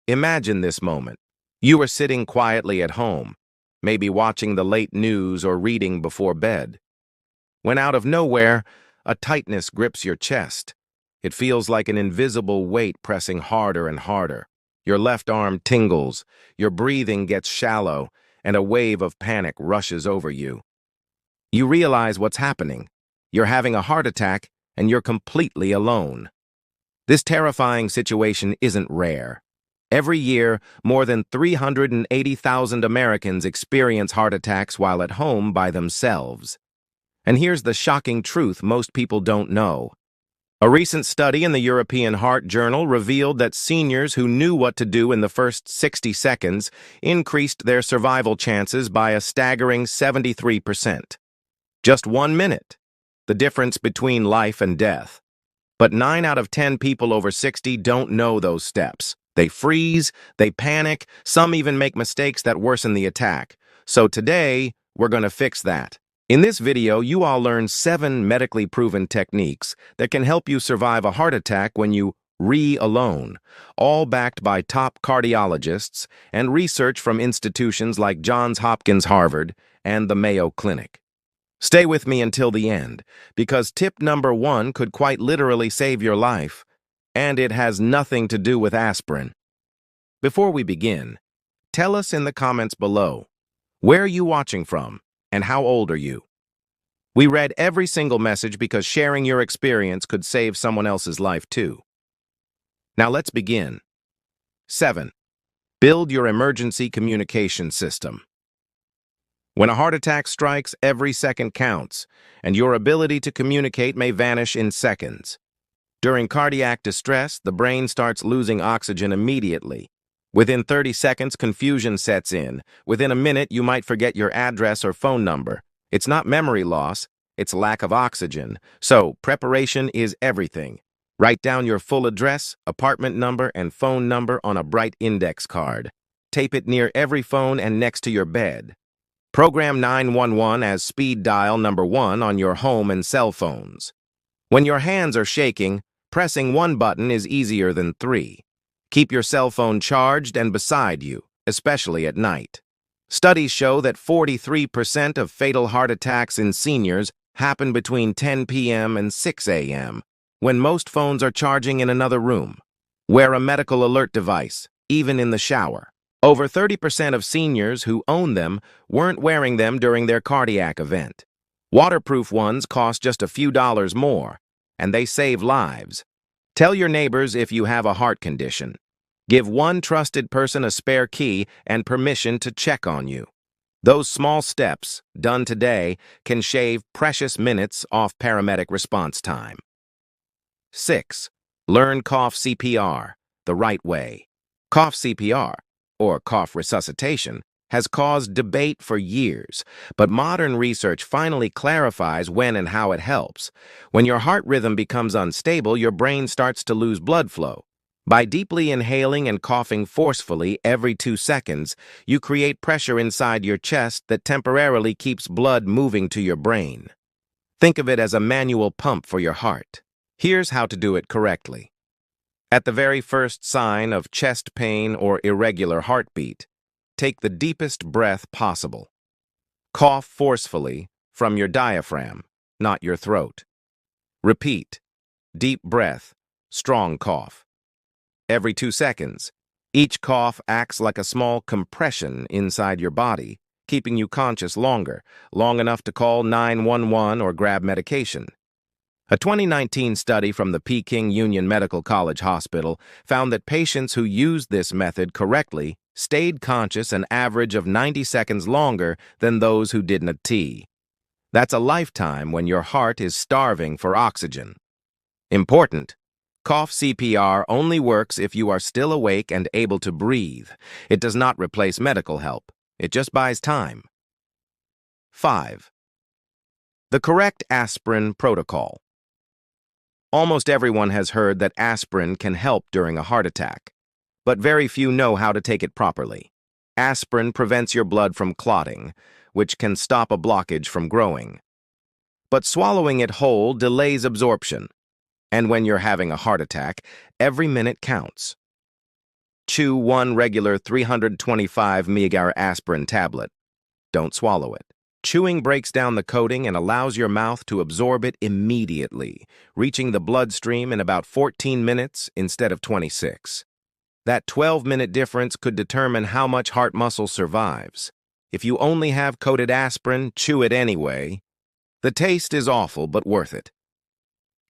Imagine this moment. You are sitting quietly at home, maybe watching the late news or reading before bed, when out of nowhere, a tightness grips your chest. It feels like an invisible weight pressing harder and harder. Your left arm tingles, your breathing gets shallow, and a wave of panic rushes over you. You realize what's happening. You're having a heart attack, and you're completely alone. This terrifying situation isn't rare. Every year, more than 380,000 Americans experience heart attacks while at home by themselves. And here's the shocking truth most people don't know. A recent study in the European Heart Journal revealed that seniors who knew what to do in the first 60 seconds increased their survival chances by a staggering 73%. Just 1 minute, the difference between life and death. But 9 out of 10 people over 60 don't know those steps. They freeze, they panic, some even make mistakes that worsen the attack. So today, we're going to fix that. In this video, you all learn 7 medically proven techniques that can help you survive a heart attack when you alone, all backed by top cardiologists and research from institutions like Johns Hopkins, Harvard, and the Mayo Clinic. Stay with me until the end, because tip number 1 could quite literally save your life, and it has nothing to do with aspirin. Before we begin, tell us in the comments below, where are you watching from? And how old are you? We read every single message because sharing your experience could save someone else's life too. Now let's begin. 7. Build your emergency communication system. When a heart attack strikes, every second counts, and your ability to communicate may vanish in seconds. During cardiac distress, the brain starts losing oxygen immediately. Within 30 seconds, confusion sets in. Within a minute, you might forget your address or phone number. It's not memory loss, it's lack of oxygen. So, preparation is everything. Write down your full address, apartment number, and phone number on a bright index card. Tape it near every phone and next to your bed. Program 911 as speed dial number 1 on your home and cell phones. When your hands are shaking, pressing one button is easier than 3. Keep your cell phone charged and beside you, especially at night. Studies show that 43% of fatal heart attacks in seniors happen between 10 p.m. and 6 a.m., when most phones are charging in another room. Wear a medical alert device, even in the shower. Over 30% of seniors who own them weren't wearing them during their cardiac event. Waterproof ones cost just a few dollars more, and they save lives. Tell your neighbors if you have a heart condition. Give one trusted person a spare key and permission to check on you. Those small steps, done today, can shave precious minutes off paramedic response time. 6. Learn cough CPR the right way. Cough CPR, or cough resuscitation, has caused debate for years, but modern research finally clarifies when and how it helps. When your heart rhythm becomes unstable, your brain starts to lose blood flow. By deeply inhaling and coughing forcefully every 2 seconds, you create pressure inside your chest that temporarily keeps blood moving to your brain. Think of it as a manual pump for your heart. Here's how to do it correctly. At the very first sign of chest pain or irregular heartbeat, take the deepest breath possible. Cough forcefully from your diaphragm, not your throat. Repeat. Deep breath, strong cough. Every 2 seconds, each cough acts like a small compression inside your body, keeping you conscious longer, long enough to call 911 or grab medication. A 2019 study from the Peking Union Medical College Hospital found that patients who used this method correctly stayed conscious an average of 90 seconds longer than those who didn't. That's a lifetime when your heart is starving for oxygen. Important. Cough CPR only works if you are still awake and able to breathe. It does not replace medical help. It just buys time. 5. The correct aspirin protocol. Almost everyone has heard that aspirin can help during a heart attack, but very few know how to take it properly. Aspirin prevents your blood from clotting, which can stop a blockage from growing. But swallowing it whole delays absorption. And when you're having a heart attack, every minute counts. Chew one regular 325 mg aspirin tablet. Don't swallow it. Chewing breaks down the coating and allows your mouth to absorb it immediately, reaching the bloodstream in about 14 minutes instead of 26. That 12-minute difference could determine how much heart muscle survives. If you only have coated aspirin, chew it anyway. The taste is awful, but worth it.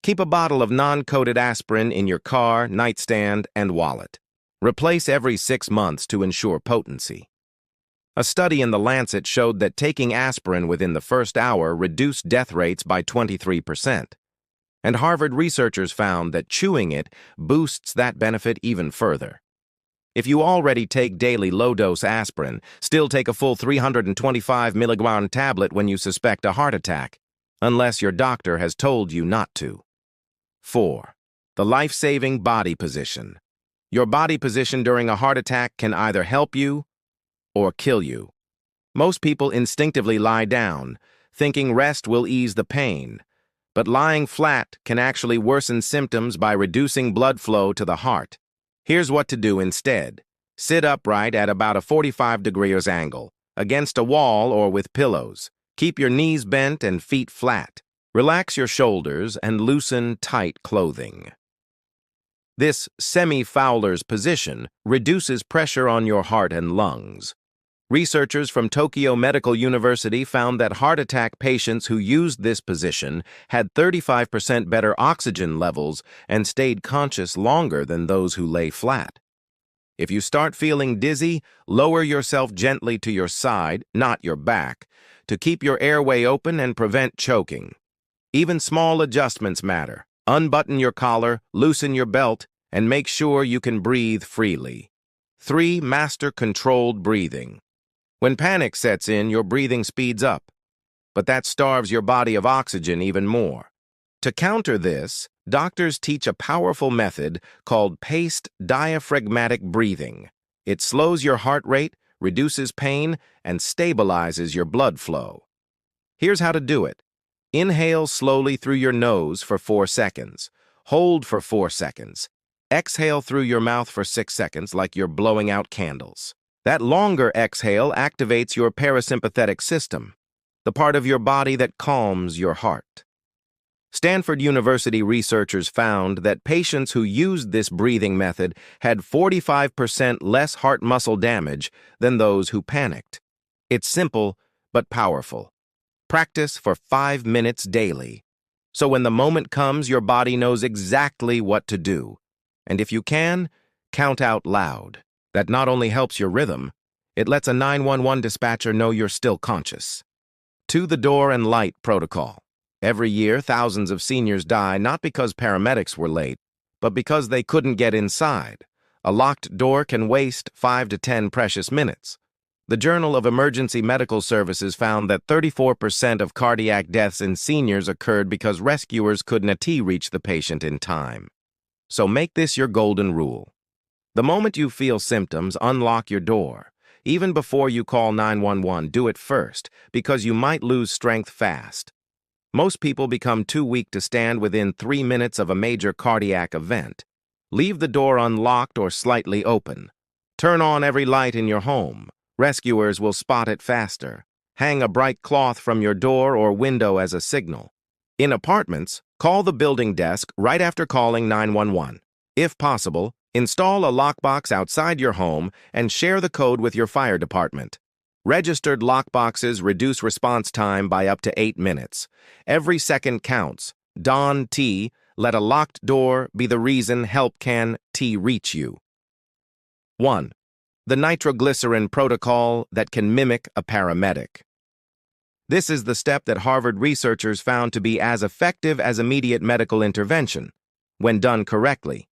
Keep a bottle of non-coated aspirin in your car, nightstand, and wallet. Replace every 6 months to ensure potency. A study in The Lancet showed that taking aspirin within the first hour reduced death rates by 23%. And Harvard researchers found that chewing it boosts that benefit even further. If you already take daily low-dose aspirin, still take a full 325 mg tablet when you suspect a heart attack, unless your doctor has told you not to. 4. The life-saving body position. Your body position during a heart attack can either help you or kill you. Most people instinctively lie down, thinking rest will ease the pain, but lying flat can actually worsen symptoms by reducing blood flow to the heart. Here's what to do instead. Sit upright at about a 45 degrees angle, against a wall or with pillows. Keep your knees bent and feet flat. Relax your shoulders and loosen tight clothing. This semi-Fowler's position reduces pressure on your heart and lungs. Researchers from Tokyo Medical University found that heart attack patients who used this position had 35% better oxygen levels and stayed conscious longer than those who lay flat. If you start feeling dizzy, lower yourself gently to your side, not your back, to keep your airway open and prevent choking. Even small adjustments matter. Unbutton your collar, loosen your belt, and make sure you can breathe freely. 3. Master controlled breathing. When panic sets in, your breathing speeds up, but that starves your body of oxygen even more. To counter this, doctors teach a powerful method called paced diaphragmatic breathing. It slows your heart rate, reduces pain, and stabilizes your blood flow. Here's how to do it. Inhale slowly through your nose for 4 seconds. Hold for 4 seconds. Exhale through your mouth for 6 seconds like you're blowing out candles. That longer exhale activates your parasympathetic system, the part of your body that calms your heart. Stanford University researchers found that patients who used this breathing method had 45% less heart muscle damage than those who panicked. It's simple but powerful. Practice for 5 minutes daily, so when the moment comes, your body knows exactly what to do. And if you can, count out loud. That not only helps your rhythm, it lets a 911 dispatcher know you're still conscious. To the door and light protocol. Every year, thousands of seniors die not because paramedics were late, but because they couldn't get inside. A locked door can waste 5 to 10 precious minutes. The Journal of Emergency Medical Services found that 34% of cardiac deaths in seniors occurred because rescuers couldn't reach the patient in time. So make this your golden rule. The moment you feel symptoms, unlock your door. Even before you call 911, do it first, because you might lose strength fast. Most people become too weak to stand within 3 minutes of a major cardiac event. Leave the door unlocked or slightly open. Turn on every light in your home. Rescuers will spot it faster. Hang a bright cloth from your door or window as a signal. In apartments, call the building desk right after calling 911. If possible, install a lockbox outside your home and share the code with your fire department. Registered lockboxes reduce response time by up to 8 minutes. Every second counts. Don T. Let a locked door be the reason help can reach you. 1. The nitroglycerin protocol that can mimic a paramedic. This is the step that Harvard researchers found to be as effective as immediate medical intervention, when done correctly.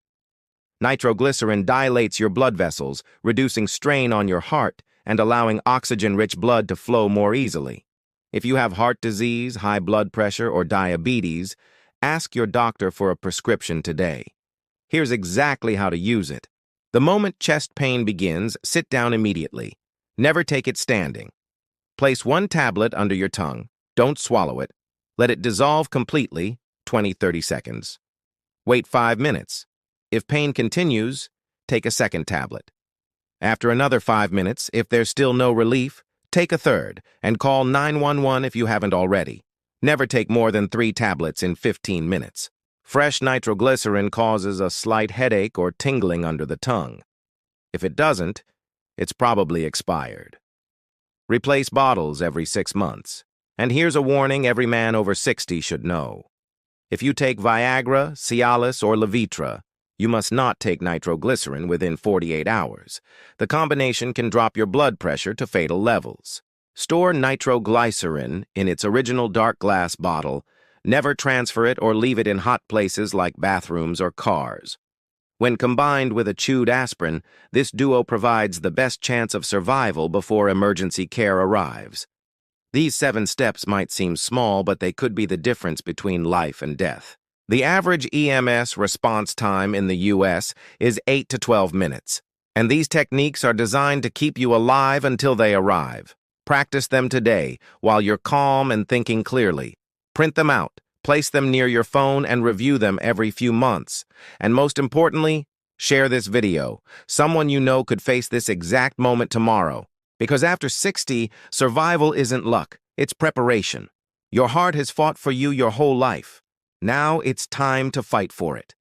Nitroglycerin dilates your blood vessels, reducing strain on your heart and allowing oxygen-rich blood to flow more easily. If you have heart disease, high blood pressure, or diabetes, ask your doctor for a prescription today. Here's exactly how to use it. The moment chest pain begins, sit down immediately. Never take it standing. Place 1 tablet under your tongue. Don't swallow it. Let it dissolve completely, 20-30 seconds. Wait 5 minutes. If pain continues, take a second tablet. After another 5 minutes, if there's still no relief, take a third and call 911 if you haven't already. Never take more than 3 tablets in 15 minutes. Fresh nitroglycerin causes a slight headache or tingling under the tongue. If it doesn't, it's probably expired. Replace bottles every 6 months. And here's a warning every man over 60 should know. If you take Viagra, Cialis, or Levitra, you must not take nitroglycerin within 48 hours. The combination can drop your blood pressure to fatal levels. Store nitroglycerin in its original dark glass bottle. Never transfer it or leave it in hot places like bathrooms or cars. When combined with a chewed aspirin, this duo provides the best chance of survival before emergency care arrives. These 7 steps might seem small, but they could be the difference between life and death. The average EMS response time in the U.S. is 8 to 12 minutes, and these techniques are designed to keep you alive until they arrive. Practice them today while you're calm and thinking clearly. Print them out, place them near your phone, and review them every few months. And most importantly, share this video. Someone you know could face this exact moment tomorrow. Because after 60, survival isn't luck, it's preparation. Your heart has fought for you your whole life. Now it's time to fight for it.